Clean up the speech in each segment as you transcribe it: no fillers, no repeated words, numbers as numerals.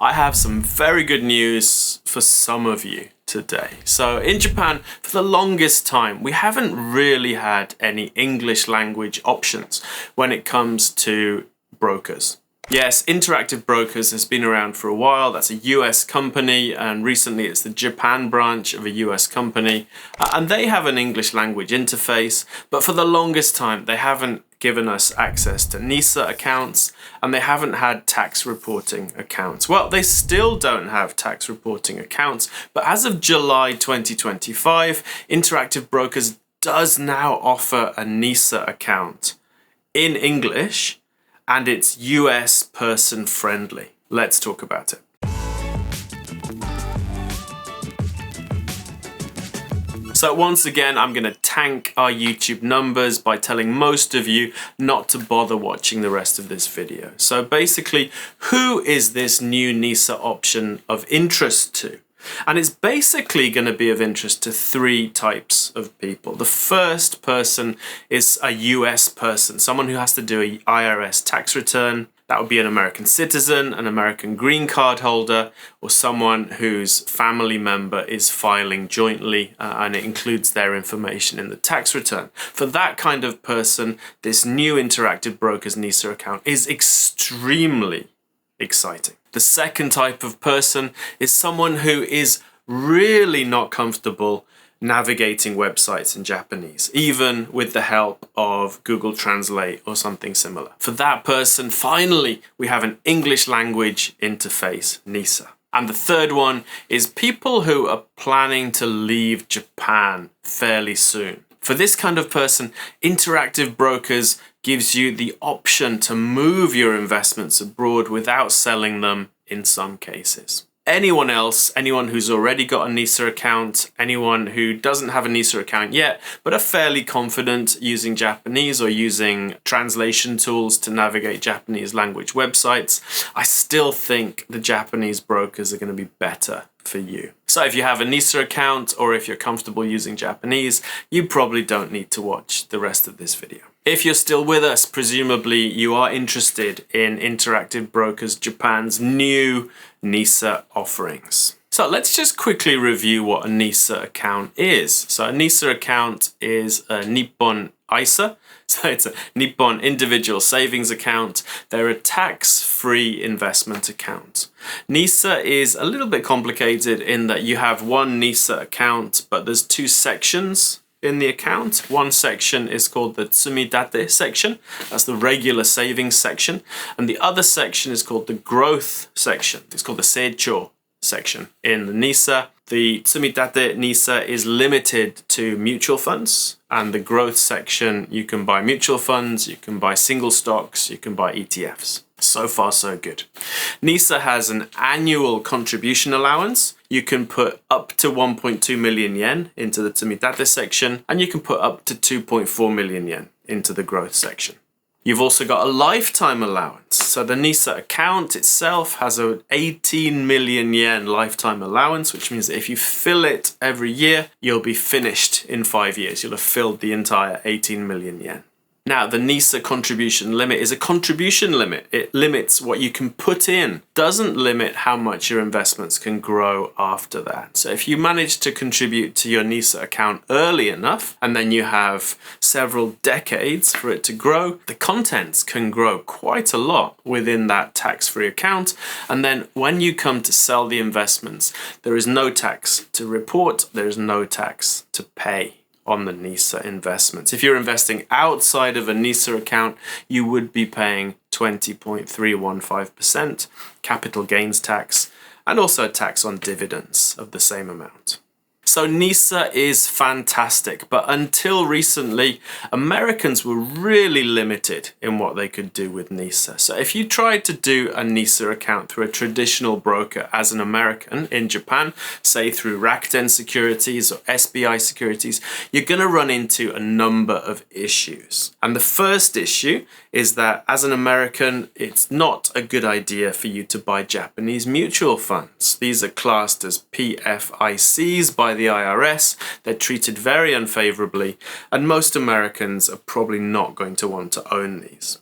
I have some very good news for some of you today. So in Japan, for the longest time, we haven't really had any English language options when it comes to brokers. Yes, Interactive Brokers has been around for a while. That's a US company, and recently it's the Japan branch of a US company. And they have an English language interface, but for the longest time, they haven't given us access to NISA accounts, and they haven't had tax reporting accounts. Well, they still don't have tax reporting accounts, but as of July 2025, Interactive Brokers does now offer a NISA account in English, and it's US person friendly. Let's talk about it. So once again, I'm going to tank our YouTube numbers by telling most of you not to bother watching the rest of this video. So basically, who is this new NISA option of interest to? And it's basically going to be of interest to three types of people. The first person is a US person, someone who has to do an IRS tax return. That would be an American citizen, an American green card holder, or someone whose family member is filing jointly and it includes their information in the tax return. For that kind of person, this new Interactive Brokers NISA account is extremely exciting. The second type of person is someone who is really not comfortable navigating websites in Japanese, even with the help of Google Translate or something similar. For that person, finally, we have an English language interface, NISA. And the third one is people who are planning to leave Japan fairly soon. For this kind of person, Interactive Brokers gives you the option to move your investments abroad without selling them in some cases. Anyone else, anyone who's already got a NISA account, anyone who doesn't have a NISA account yet, but are fairly confident using Japanese or using translation tools to navigate Japanese language websites, I still think the Japanese brokers are going to be better for you. So if you have a NISA account or if you're comfortable using Japanese, you probably don't need to watch the rest of this video. If you're still with us, presumably you are interested in Interactive Brokers Japan's new NISA offerings. So let's just quickly review what a NISA account is. So a NISA account is a Nippon ISA. So it's a Nippon individual savings account. They're a tax-free investment account. NISA is a little bit complicated in that you have one NISA account, but there's two sections in the account. One section is called the Tsumitate section. That's the regular savings section. And the other section is called the growth section. It's called the Seicho section in the NISA. The Tsumitate NISA is limited to mutual funds, and the growth section, you can buy mutual funds, you can buy single stocks, you can buy ETFs. So far, so good. NISA has an annual contribution allowance. You can put up to 1.2 million yen into the Tsumitate section, and you can put up to 2.4 million yen into the growth section. You've also got a lifetime allowance. So the NISA account itself has an 18 million yen lifetime allowance, which means that if you fill it every year, you'll be finished in 5 years. You'll have filled the entire 18 million yen. Now, the NISA contribution limit is a contribution limit. It limits what you can put in, doesn't limit how much your investments can grow after that. So if you manage to contribute to your NISA account early enough, and then you have several decades for it to grow, the contents can grow quite a lot within that tax-free account. And then when you come to sell the investments, there is no tax to report, there is no tax to pay on the NISA investments. If you're investing outside of a NISA account, you would be paying 20.315% capital gains tax and also a tax on dividends of the same amount. So NISA is fantastic, but until recently, Americans were really limited in what they could do with NISA. So if you tried to do a NISA account through a traditional broker as an American in Japan, say through Rakuten Securities or SBI Securities, you're going to run into a number of issues. And the first issue is that as an American, it's not a good idea for you to buy Japanese mutual funds. These are classed as PFICs by the IRS. They're treated very unfavorably, and most Americans are probably not going to want to own these.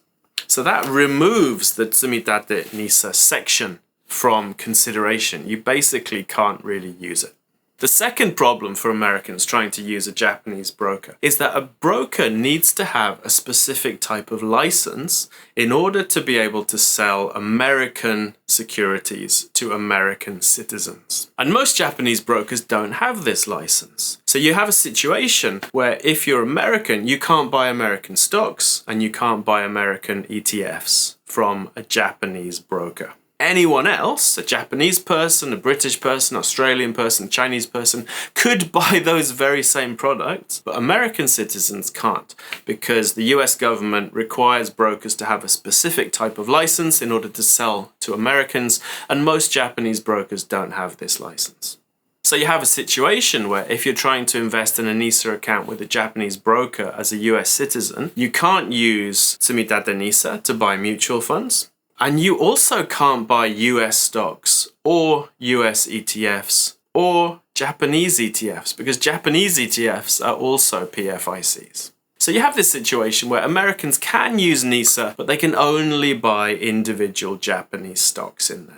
So that removes the Tsumitate NISA section from consideration. You basically can't really use it. The second problem for Americans trying to use a Japanese broker is that a broker needs to have a specific type of license in order to be able to sell American securities to American citizens. And most Japanese brokers don't have this license. So you have a situation where if you're American, you can't buy American stocks and you can't buy American ETFs from a Japanese broker. Anyone else, a Japanese person, a British person, Australian person, Chinese person, could buy those very same products, but American citizens can't because the US government requires brokers to have a specific type of license in order to sell to Americans, and most Japanese brokers don't have this license. So you have a situation where if you're trying to invest in a NISA account with a Japanese broker as a US citizen, you can't use Tsumitate NISA to buy mutual funds. And you also can't buy US stocks or US ETFs or Japanese ETFs because Japanese ETFs are also PFICs. So you have this situation where Americans can use NISA, but they can only buy individual Japanese stocks in there.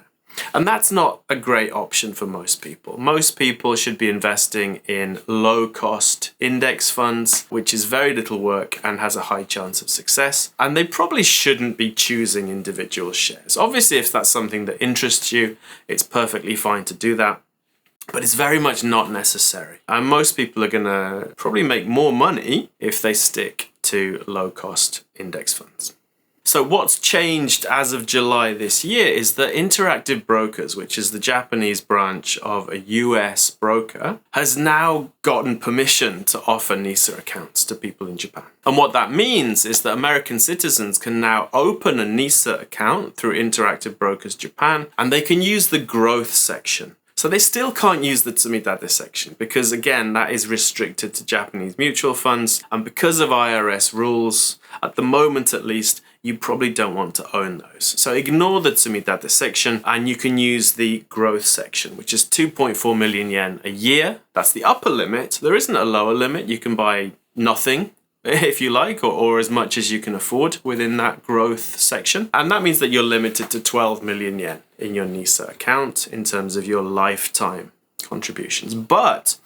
And that's not a great option for most people. Most people should be investing in low-cost index funds, which is very little work and has a high chance of success. And they probably shouldn't be choosing individual shares. Obviously, if that's something that interests you, it's perfectly fine to do that. But it's very much not necessary. And most people are going to probably make more money if they stick to low-cost index funds. So what's changed as of July this year is that Interactive Brokers, which is the Japanese branch of a US broker, has now gotten permission to offer NISA accounts to people in Japan. And what that means is that American citizens can now open a NISA account through Interactive Brokers Japan, and they can use the growth section. So they still can't use the Tsumitate section because, again, that is restricted to Japanese mutual funds. And because of IRS rules, at the moment at least, you probably don't want to own those. So ignore the Tsumitate section and you can use the growth section, which is 2.4 million yen a year. That's the upper limit. There isn't a lower limit. You can buy nothing if you like, or as much as you can afford within that growth section. And that means that you're limited to 12 million yen in your NISA account in terms of your lifetime contributions. But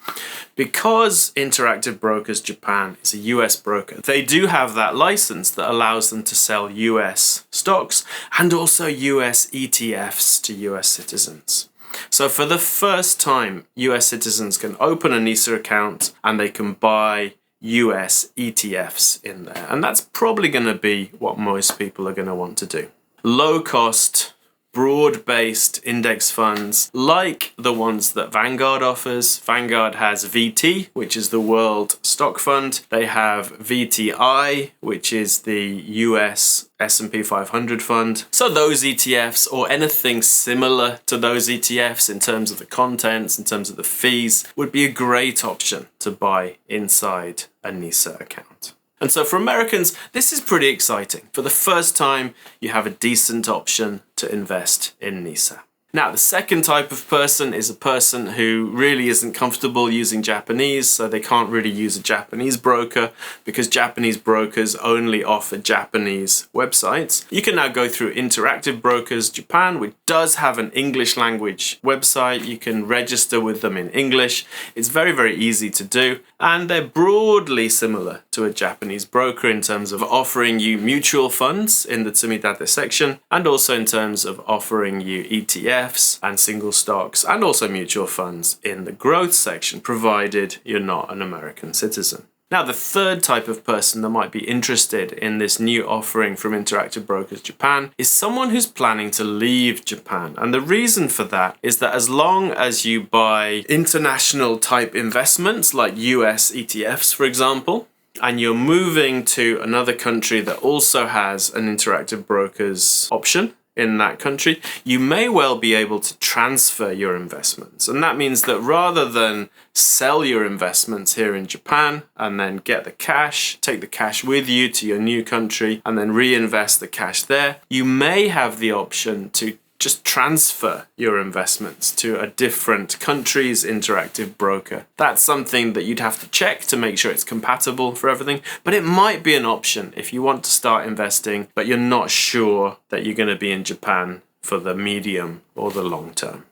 because Interactive Brokers Japan is a US broker, they do have that license that allows them to sell US stocks and also US ETFs to US citizens. So for the first time, US citizens can open a NISA account and they can buy US ETFs in there. And that's probably going to be what most people are going to want to do. Low cost, broad-based index funds like the ones that Vanguard offers. Vanguard has VT, which is the World Stock Fund. They have VTI, which is the US S&P 500 fund. So those ETFs or anything similar to those ETFs in terms of the contents, in terms of the fees, would be a great option to buy inside a NISA account. And so for Americans, this is pretty exciting. For the first time, you have a decent option to invest in NISA. Now, the second type of person is a person who really isn't comfortable using Japanese, so they can't really use a Japanese broker because Japanese brokers only offer Japanese websites. You can now go through Interactive Brokers Japan, which does have an English language website. You can register with them in English. It's very, very easy to do. And they're broadly similar to a Japanese broker in terms of offering you mutual funds in the Tsumitate section and also in terms of offering you ETFs and single stocks and also mutual funds in the growth section, provided you're not an American citizen. Now, the third type of person that might be interested in this new offering from Interactive Brokers Japan is someone who's planning to leave Japan. And the reason for that is that as long as you buy international type investments like US ETFs, for example, and you're moving to another country that also has an Interactive Brokers option in that country, you may well be able to transfer your investments. And that means that rather than sell your investments here in Japan and then get the cash, take the cash with you to your new country and then reinvest the cash there, you may have the option to just transfer your investments to a different country's interactive broker. That's something that you'd have to check to make sure it's compatible for everything, but it might be an option if you want to start investing, but you're not sure that you're going to be in Japan for the medium or the long term.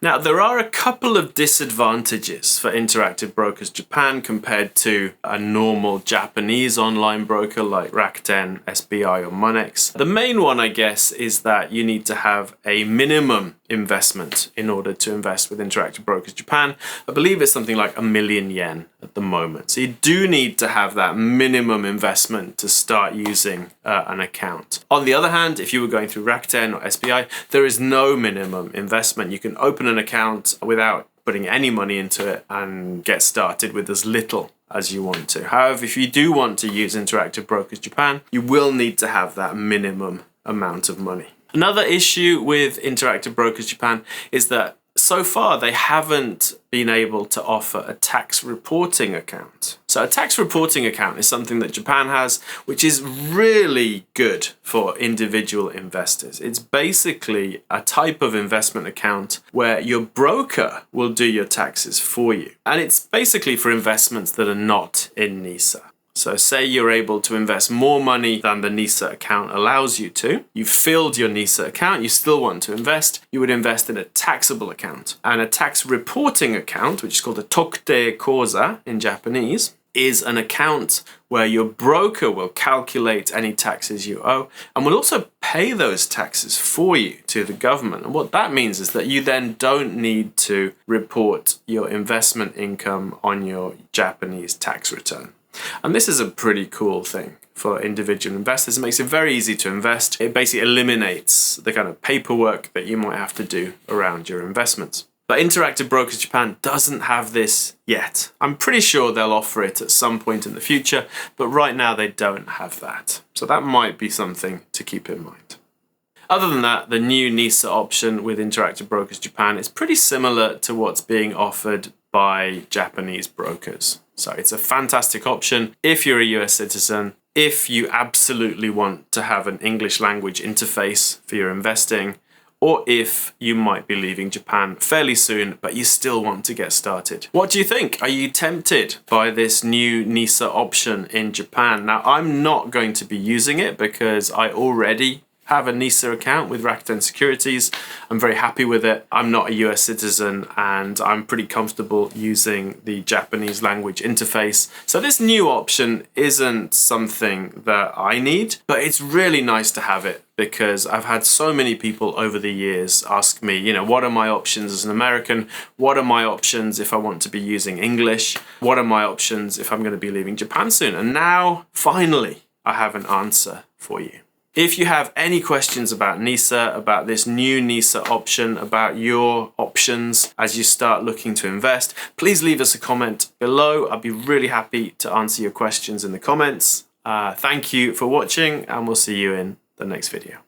Now, there are a couple of disadvantages for Interactive Brokers Japan compared to a normal Japanese online broker like Rakuten, SBI, or Monex. The main one, I guess, is that you need to have a minimum investment in order to invest with Interactive Brokers Japan. I believe it's something like 1 million yen at the moment. So you do need to have that minimum investment to start using an account. On the other hand, if you were going through Rakuten or SBI, there is no minimum investment. You can open an account without putting any money into it and get started with as little as you want to. However, if you do want to use Interactive Brokers Japan, you will need to have that minimum amount of money. Another issue with Interactive Brokers Japan is that so far they haven't been able to offer a tax reporting account. So a tax reporting account is something that Japan has, which is really good for individual investors. It's basically a type of investment account where your broker will do your taxes for you. And it's basically for investments that are not in NISA. So say you're able to invest more money than the NISA account allows you to. You've filled your NISA account, you still want to invest, you would invest in a taxable account. And a tax reporting account, which is called a Tokutei Koza in Japanese, is an account where your broker will calculate any taxes you owe and will also pay those taxes for you to the government. And what that means is that you then don't need to report your investment income on your Japanese tax return. And this is a pretty cool thing for individual investors. It makes it very easy to invest. It basically eliminates the kind of paperwork that you might have to do around your investments. But Interactive Brokers Japan doesn't have this yet. I'm pretty sure they'll offer it at some point in the future, but right now they don't have that. So that might be something to keep in mind. Other than that, the new NISA option with Interactive Brokers Japan is pretty similar to what's being offered by Japanese brokers. So it's a fantastic option if you're a US citizen, if you absolutely want to have an English language interface for your investing, or if you might be leaving Japan fairly soon, but you still want to get started. What do you think? Are you tempted by this new NISA option in Japan? Now, I'm not going to be using it because I already have a NISA account with Rakuten Securities. I'm very happy with it. I'm not a US citizen and I'm pretty comfortable using the Japanese language interface. So this new option isn't something that I need, but it's really nice to have it because I've had so many people over the years ask me, what are my options as an American? What are my options if I want to be using English? What are my options if I'm going to be leaving Japan soon? And now, finally, I have an answer for you. If you have any questions about NISA, about this new NISA option, about your options as you start looking to invest, please leave us a comment below. I'd be really happy to answer your questions in the comments. Thank you for watching, and we'll see you in the next video.